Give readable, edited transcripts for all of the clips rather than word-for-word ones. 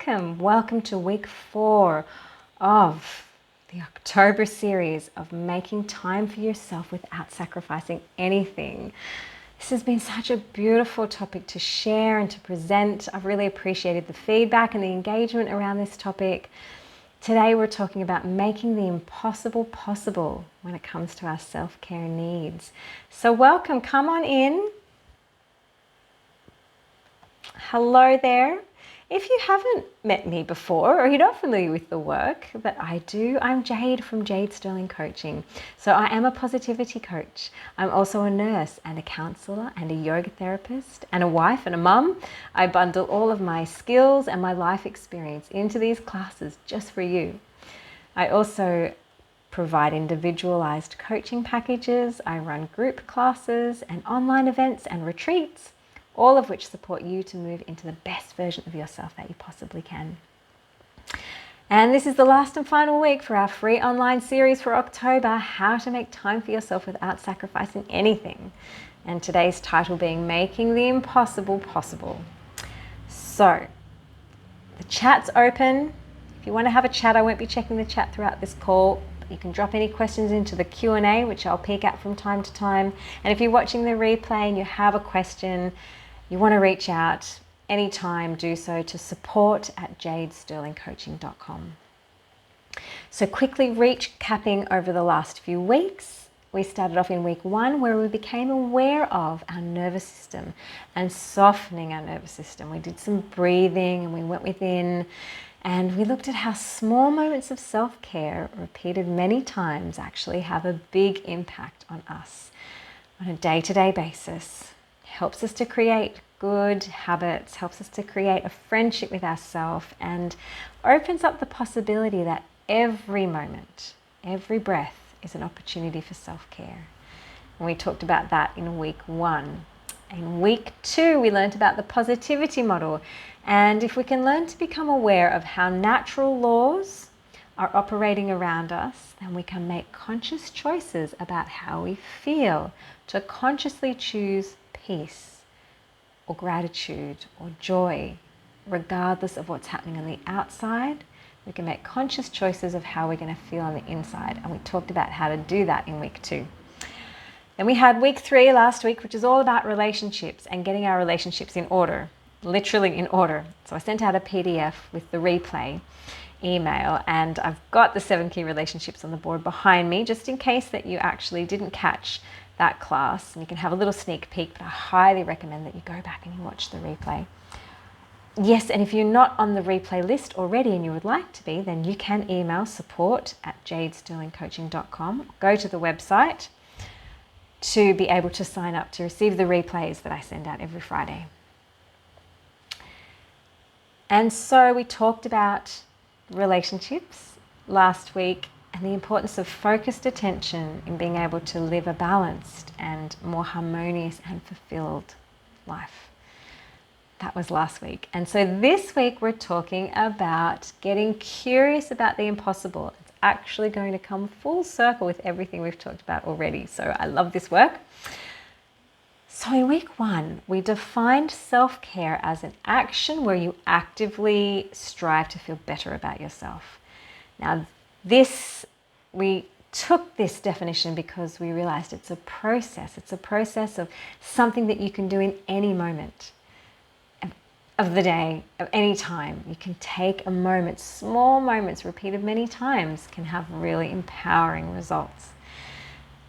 Welcome to week 4 of the October series of making time for yourself without sacrificing anything. This has been such a beautiful topic to share and to present. I've really appreciated the feedback and the engagement around this topic. Today we're talking about making the impossible possible when it comes to our self-care needs. So welcome, come on in. Hello there. If you haven't met me before or you're not familiar with the work that I do, I'm Jade from Jade Sterling Coaching. So I am a positivity coach. I'm also a nurse and a counsellor and a yoga therapist and a wife and a mum. I bundle all of my skills and my life experience into these classes just for you. I also provide individualized coaching packages. I run group classes and online events and retreats, all of which support you to move into the best version of yourself that you possibly can. And this is the last and final week for our free online series for October, How to Make Time for Yourself Without Sacrificing Anything. And today's title being Making the Impossible Possible. So, the chat's open. If you want to have a chat, I won't be checking the chat throughout this call. You can drop any questions into the Q&A, which I'll peek at from time to time. And if you're watching the replay and you have a question, you want to reach out anytime, do so to support@jadesterlingcoaching.com. So quickly recapping over the last few weeks, we started off in week 1 where we became aware of our nervous system and softening our nervous system. We did some breathing and we went within and we looked at how small moments of self-care repeated many times actually have a big impact on us on a day-to-day basis. Helps us to create good habits, helps us to create a friendship with ourselves, and opens up the possibility that every moment, every breath is an opportunity for self-care. And we talked about that in week 1. In week 2, we learned about the positivity model. And if we can learn to become aware of how natural laws are operating around us, then we can make conscious choices about how we feel, to consciously choose peace or gratitude or joy, regardless of what's happening on the outside. We can make conscious choices of how we're going to feel on the inside, and we talked about how to do that in week 2. Then we had week 3 last week, which is all about relationships and getting our relationships in order, literally in order. So I sent out a PDF with the replay email, and I've got the 7 key relationships on the board behind me, just in case that you actually didn't catch that class, and you can have a little sneak peek, but I highly recommend that you go back and you watch the replay. Yes, and if you're not on the replay list already and you would like to be, then you can email support@jadesterlingcoaching.com. Go to the website to be able to sign up to receive the replays that I send out every Friday. And so we talked about relationships last week and the importance of focused attention in being able to live a balanced and more harmonious and fulfilled life. That was last week. And so this week we're talking about getting curious about the impossible. It's actually going to come full circle with everything we've talked about already. So I love this work. So in week 1, we defined self-care as an action where you actively strive to feel better about yourself. Now, we took this definition because we realized it's a process. It's a process of something that you can do in any moment of the day, of any time. You can take a moment, small moments repeated many times can have really empowering results.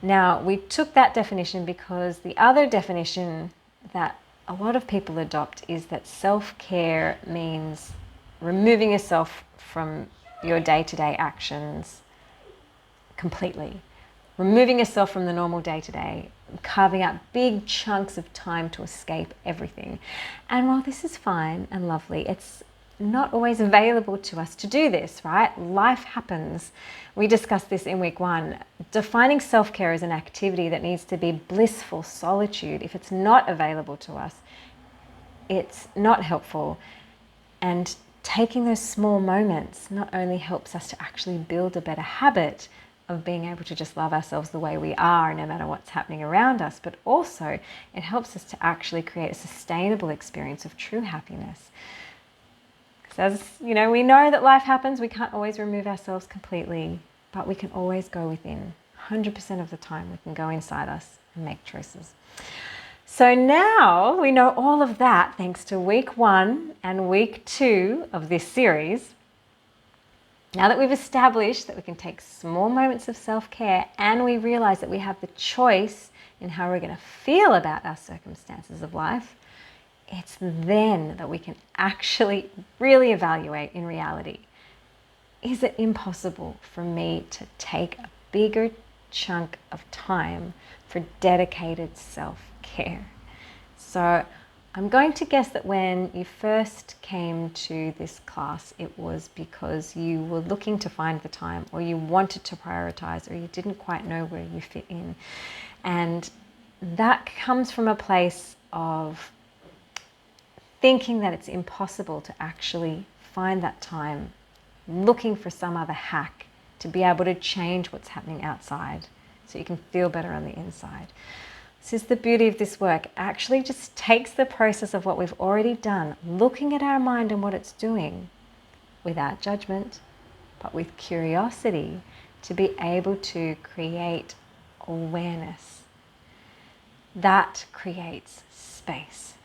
Now, we took that definition because the other definition that a lot of people adopt is that self-care means removing yourself from your day-to-day actions completely. Removing yourself from the normal day-to-day, carving out big chunks of time to escape everything. And while this is fine and lovely, it's not always available to us to do this, right? Life happens. We discussed this in week 1. Defining self-care as an activity that needs to be blissful solitude, if it's not available to us, it's not helpful. And taking those small moments not only helps us to actually build a better habit of being able to just love ourselves the way we are no matter what's happening around us, but also it helps us to actually create a sustainable experience of true happiness. Because as you know, we know that life happens. We can't always remove ourselves completely, but we can always go within. 100% of the time we can go inside us and make choices. So now we know all of that thanks to week 1 and week 2 of this series. Now that we've established that we can take small moments of self-care and we realize that we have the choice in how we're going to feel about our circumstances of life, it's then that we can actually really evaluate in reality. Is it impossible for me to take a bigger chunk of time for dedicated self-care? So I'm going to guess that when you first came to this class, it was because you were looking to find the time, or you wanted to prioritize, or you didn't quite know where you fit in. And that comes from a place of thinking that it's impossible to actually find that time, looking for some other hack to be able to change what's happening outside so you can feel better on the inside. This is the beauty of this work. It actually just takes the process of what we've already done, looking at our mind and what it's doing, without judgment, but with curiosity, to be able to create awareness. That creates space.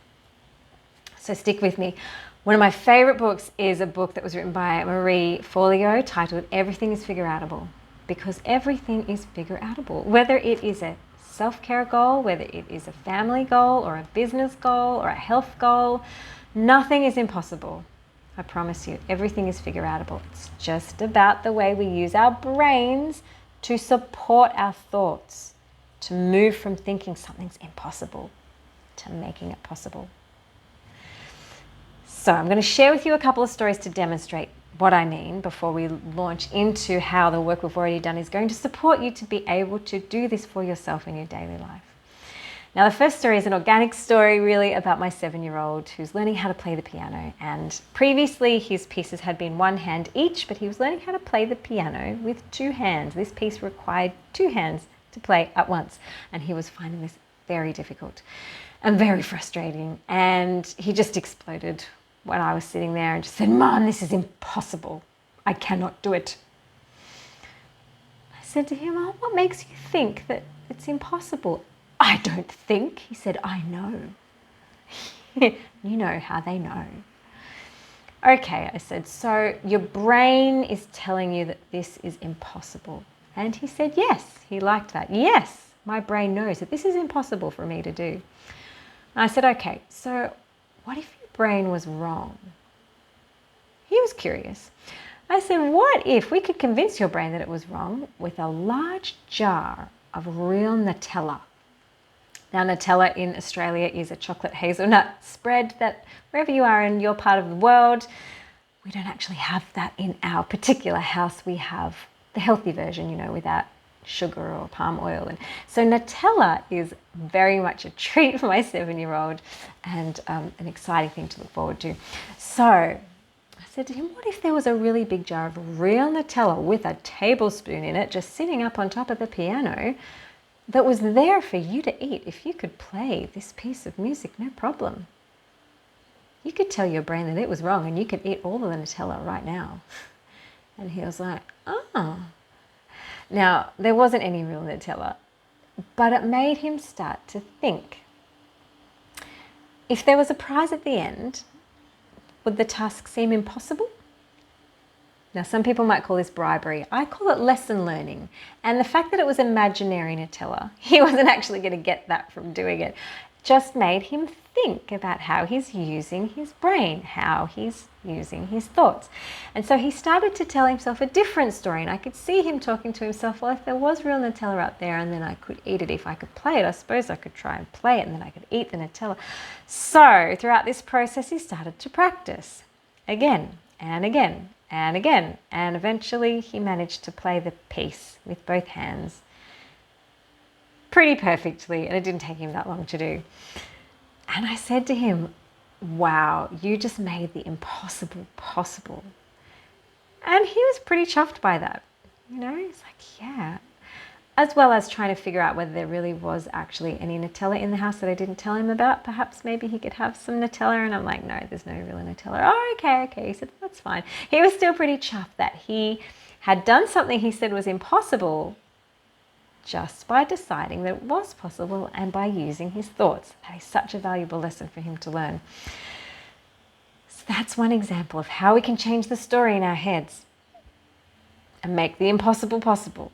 So stick with me. One of my favorite books is a book that was written by Marie Forleo titled Everything is Figure-Outable, because everything is figure-outable, whether it is a self-care goal, whether it is a family goal or a business goal or a health goal. Nothing is impossible. I promise you, everything is figure-outable. It's just about the way we use our brains to support our thoughts, to move from thinking something's impossible to making it possible. So I'm going to share with you a couple of stories to demonstrate what I mean before we launch into how the work we've already done is going to support you to be able to do this for yourself in your daily life. Now, the first story is an organic story really about my 7-year-old who's learning how to play the piano. And previously his pieces had been one hand each, but he was learning how to play the piano with 2 hands. This piece required 2 hands to play at once. And he was finding this very difficult and very frustrating. And he just exploded when I was sitting there and just said, "Mom, this is impossible. I cannot do it." I said to him, "Oh, what makes you think that it's impossible?" "I don't think." He said, "I know." You know how they know. "Okay," I said, "so your brain is telling you that this is impossible." And he said, yes, he liked that. "Yes, my brain knows that this is impossible for me to do." And I said, "Okay, so what if your brain was wrong?" He was curious. I said, "What if we could convince your brain that it was wrong with a large jar of real Nutella?" Now, Nutella in Australia is a chocolate hazelnut spread that wherever you are in your part of the world, we don't actually have that in our particular house. We have the healthy version, without sugar or palm oil. And so Nutella is very much a treat for my 7-year-old and an exciting thing to look forward to. So I said to him, what if there was a really big jar of real Nutella with a tablespoon in it just sitting up on top of the piano that was there for you to eat if you could play this piece of music, no problem. You could tell your brain that it was wrong and you could eat all of the Nutella right now. And he was like, oh. Now, there wasn't any real Nutella, but it made him start to think. If there was a prize at the end, would the task seem impossible? Now, some people might call this bribery. I call it lesson learning. And the fact that it was imaginary Nutella, he wasn't actually going to get that from doing it, just made him think about how he's using his brain, how he's using his thoughts. And so he started to tell himself a different story. And I could see him talking to himself, well, if there was real Nutella out there and then I could eat it, if I could play it, I suppose I could try and play it and then I could eat the Nutella. So throughout this process, he started to practice again and again and again. And eventually he managed to play the piece with both hands pretty perfectly. And it didn't take him that long to do. And I said to him, wow, you just made the impossible possible. And he was pretty chuffed by that. He's like, yeah. as well as trying to figure out whether there really was actually any Nutella in the house that I didn't tell him about. Perhaps maybe he could have some Nutella, and I'm like, no, there's no real Nutella. Oh, okay. He said, that's fine. He was still pretty chuffed that he had done something he said was impossible just by deciding that it was possible and by using his thoughts. That is such a valuable lesson for him to learn. So that's one example of how we can change the story in our heads and make the impossible possible.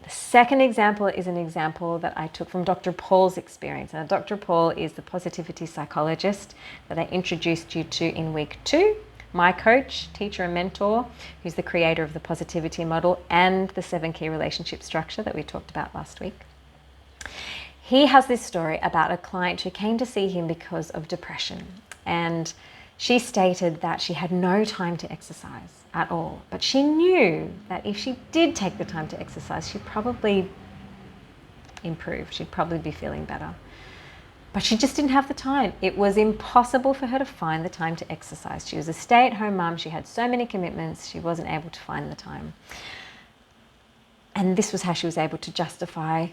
The second example is an example that I took from Dr. Paul's experience. Now, Dr. Paul is the positivity psychologist that I introduced you to in week 2, my coach, teacher and mentor, who's the creator of the positivity model and the 7 key relationship structure that we talked about last week. He has this story about a client who came to see him because of depression, and she stated that she had no time to exercise at all, but she knew that if she did take the time to exercise, she'd probably improve. She'd probably be feeling better. But she just didn't have the time. It was impossible for her to find the time to exercise. She was a stay-at-home mum. She had so many commitments. She wasn't able to find the time. And this was how she was able to justify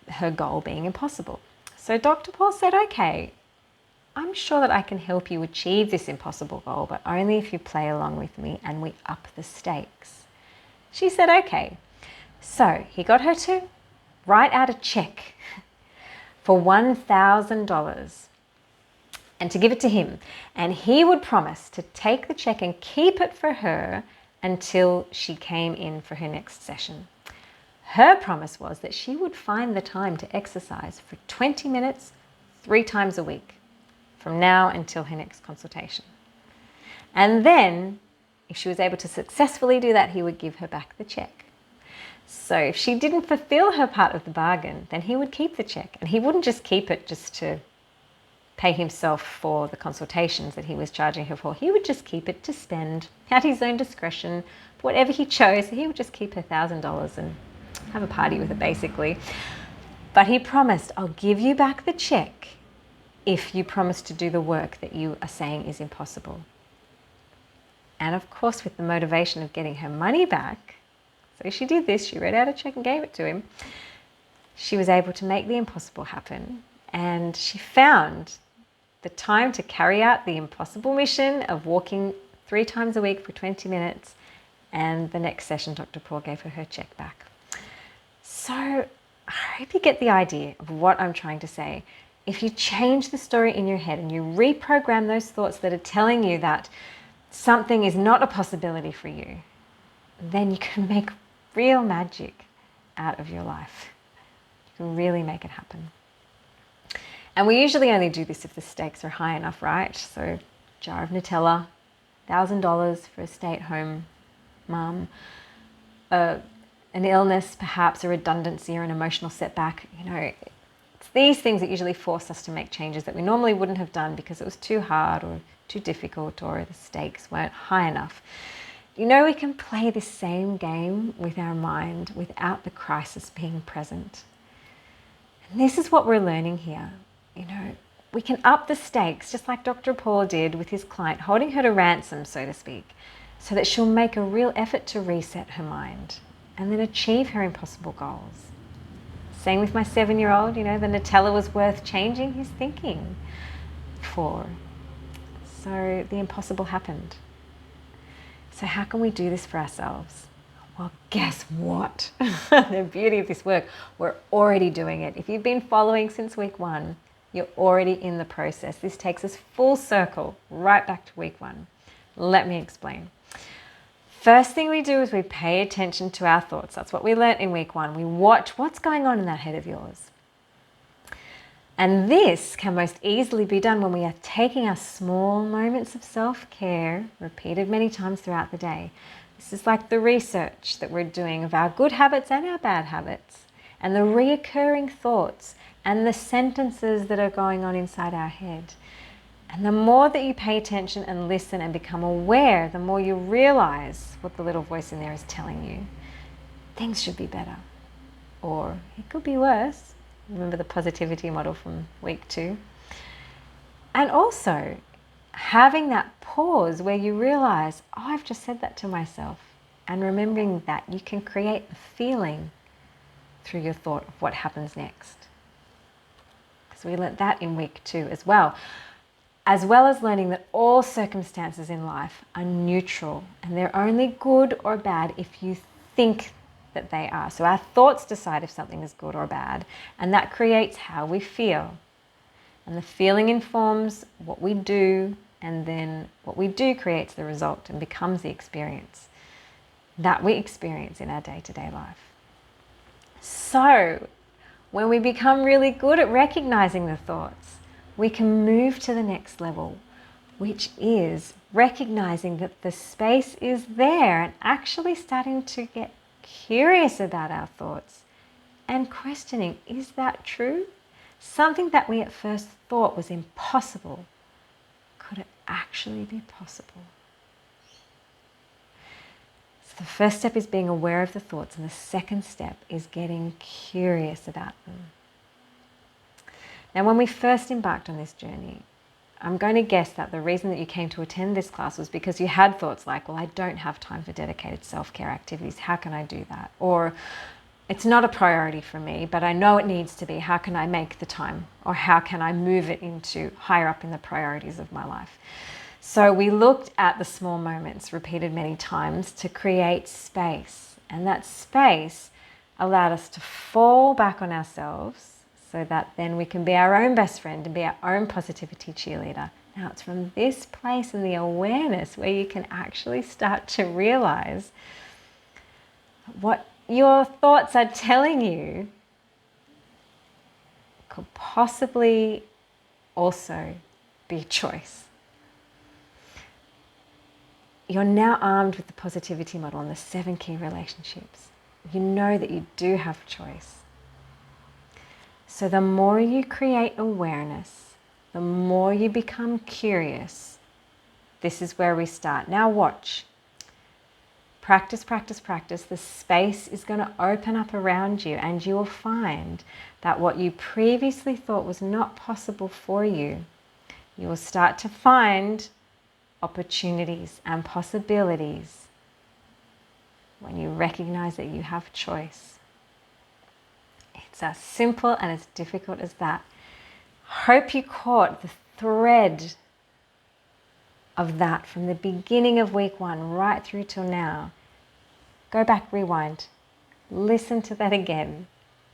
her goal being impossible. So Dr. Paul said, okay, I'm sure that I can help you achieve this impossible goal, but only if you play along with me and we up the stakes. She said, okay. So he got her to write out a check for $1,000 and to give it to him. And he would promise to take the check and keep it for her until she came in for her next session. Her promise was that she would find the time to exercise for 20 minutes, 3 times a week, from now until her next consultation. And then, if she was able to successfully do that, he would give her back the check. So if she didn't fulfill her part of the bargain, then he would keep the check. And he wouldn't just keep it just to pay himself for the consultations that he was charging her for. He would just keep it to spend at his own discretion, whatever he chose. So he would just keep her $1,000 and have a party with it, basically. But he promised, I'll give you back the check if you promise to do the work that you are saying is impossible. And of course, with the motivation of getting her money back, so she did this, she wrote out a check and gave it to him. She was able to make the impossible happen, and she found the time to carry out the impossible mission of walking 3 times a week for 20 minutes, and the next session Dr. Paul gave her check back. So I hope you get the idea of what I'm trying to say. If you change the story in your head and you reprogram those thoughts that are telling you that something is not a possibility for you, then you can make real magic out of your life. You can really make it happen. And we usually only do this if the stakes are high enough, right? So jar of Nutella, $1,000 for a stay-at-home mum, an illness, perhaps a redundancy or an emotional setback. It's these things that usually force us to make changes that we normally wouldn't have done because it was too hard or too difficult or the stakes weren't high enough. We can play this same game with our mind without the crisis being present. And this is what we're learning here. We can up the stakes just like Dr. Paul did with his client, holding her to ransom, so to speak, so that she'll make a real effort to reset her mind and then achieve her impossible goals. Same with my 7-year-old, the Nutella was worth changing his thinking for. So the impossible happened. So how can we do this for ourselves? Well, guess what? The beauty of this work, we're already doing it. If you've been following since week 1, you're already in the process. This takes us full circle, right back to week 1. Let me explain. First thing we do is we pay attention to our thoughts. That's what we learnt in week 1. We watch what's going on in that head of yours. And this can most easily be done when we are taking our small moments of self-care, repeated many times throughout the day. This is like the research that we're doing of our good habits and our bad habits, and the reoccurring thoughts and the sentences that are going on inside our head. And the more that you pay attention and listen and become aware, the more you realize what the little voice in there is telling you. Things should be better, or it could be worse. Remember the positivity model from week 2. And also having that pause where you realize, I've just said that to myself and remembering that you can create a feeling through your thought of what happens next. So we learnt that in week 2 as well as learning that all circumstances in life are neutral and they're only good or bad if you think that they are. So our thoughts decide if something is good or bad, and that creates how we feel. And the feeling informs what we do, and then what we do creates the result and becomes the experience that we experience in our day-to-day life. So when we become really good at recognizing the thoughts, we can move to the next level, which is recognizing that the space is there and actually starting to get curious about our thoughts and questioning, is that true? Something that we at first thought was impossible, could it actually be possible? So the first step is being aware of the thoughts, and the second step is getting curious about them. Now, when we first embarked on this journey, I'm going to guess that the reason that you came to attend this class was because you had thoughts like, well, I don't have time for dedicated self-care activities. How can I do that? Or it's not a priority for me, but I know it needs to be. How can I make the time? Or how can I move it into higher up in the priorities of my life? So we looked at the small moments repeated many times to create space. And that space allowed us to fall back on ourselves so that then we can be our own best friend and be our own positivity cheerleader. Now it's from this place and the awareness where you can actually start to realize what your thoughts are telling you could possibly also be a choice. You're now armed with the positivity model and the 7 key relationships. You know that you do have choice. So the more you create awareness, the more you become curious. This is where we start. Now watch. Practice, practice, practice. The space is going to open up around you, and you will find that what you previously thought was not possible for you, you will start to find opportunities and possibilities when you recognize that you have choice. It's as simple and as difficult as that. Hope you caught the thread of that from the beginning of week 1 right through till now. Go back, rewind, listen to that again.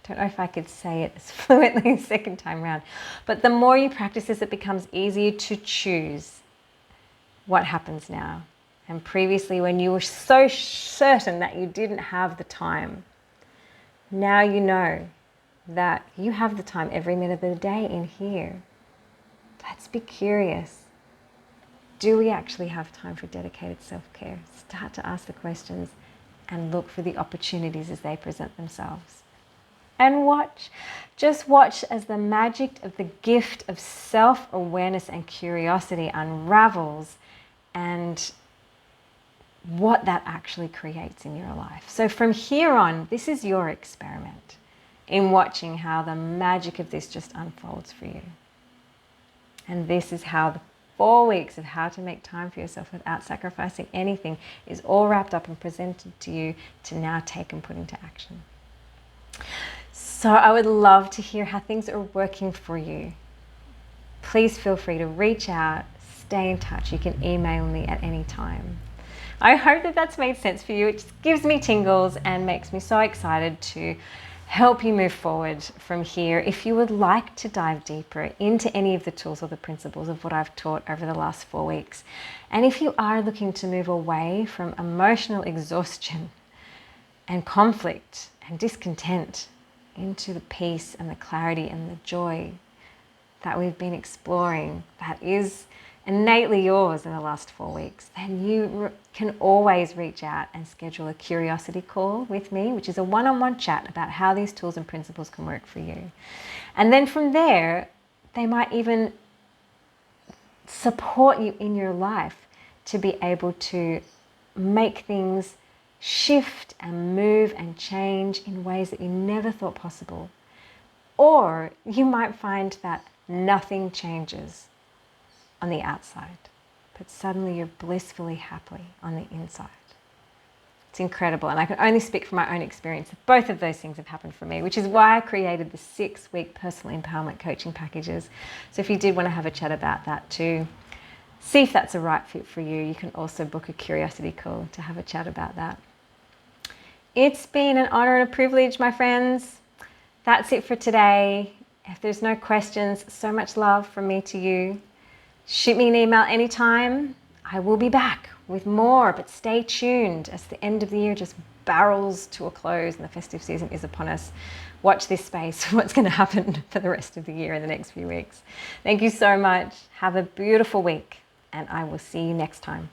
Don't know if I could say it as fluently the second time round, but the more you practice this, it becomes easier to choose what happens now. And previously, when you were so certain that you didn't have the time, now you know that you have the time every minute of the day in here. Let's be curious. Do we actually have time for dedicated self-care? Start to ask the questions and look for the opportunities as they present themselves. And watch, just watch as the magic of the gift of self-awareness and curiosity unravels, and what that actually creates in your life. So from here on, this is your experiment in watching how the magic of this just unfolds for you. And this is how the 4 weeks of how to make time for yourself without sacrificing anything is all wrapped up and presented to you to now take and put into action. So I would love to hear how things are working for you. Please feel free to reach out, stay in touch. You can email me at any time. I hope that that's made sense for you. It just gives me tingles and makes me so excited to help you move forward from here. If you would like to dive deeper into any of the tools or the principles of what I've taught over the last 4 weeks, and if you are looking to move away from emotional exhaustion and conflict and discontent into the peace and the clarity and the joy that we've been exploring, that is innately yours in the last 4 weeks, then you can always reach out and schedule a curiosity call with me, which is a one-on-one chat about how these tools and principles can work for you. And then from there, they might even support you in your life to be able to make things shift and move and change in ways that you never thought possible. Or you might find that nothing changes on the outside, but suddenly you're blissfully happy on the inside. It's incredible. And I can only speak from my own experience. Both of those things have happened for me, which is why I created the 6-week personal empowerment coaching packages. So if you did want to have a chat about that too, see if that's a right fit for you. You can also book a curiosity call to have a chat about that. It's been an honor and a privilege, my friends. That's it for today. If there's no questions, so much love from me to you. Shoot me an email anytime. I will be back with more, but stay tuned as the end of the year just barrels to a close and the festive season is upon us. Watch this space for what's going to happen for the rest of the year in the next few weeks. Thank you so much. Have a beautiful week, and I will see you next time.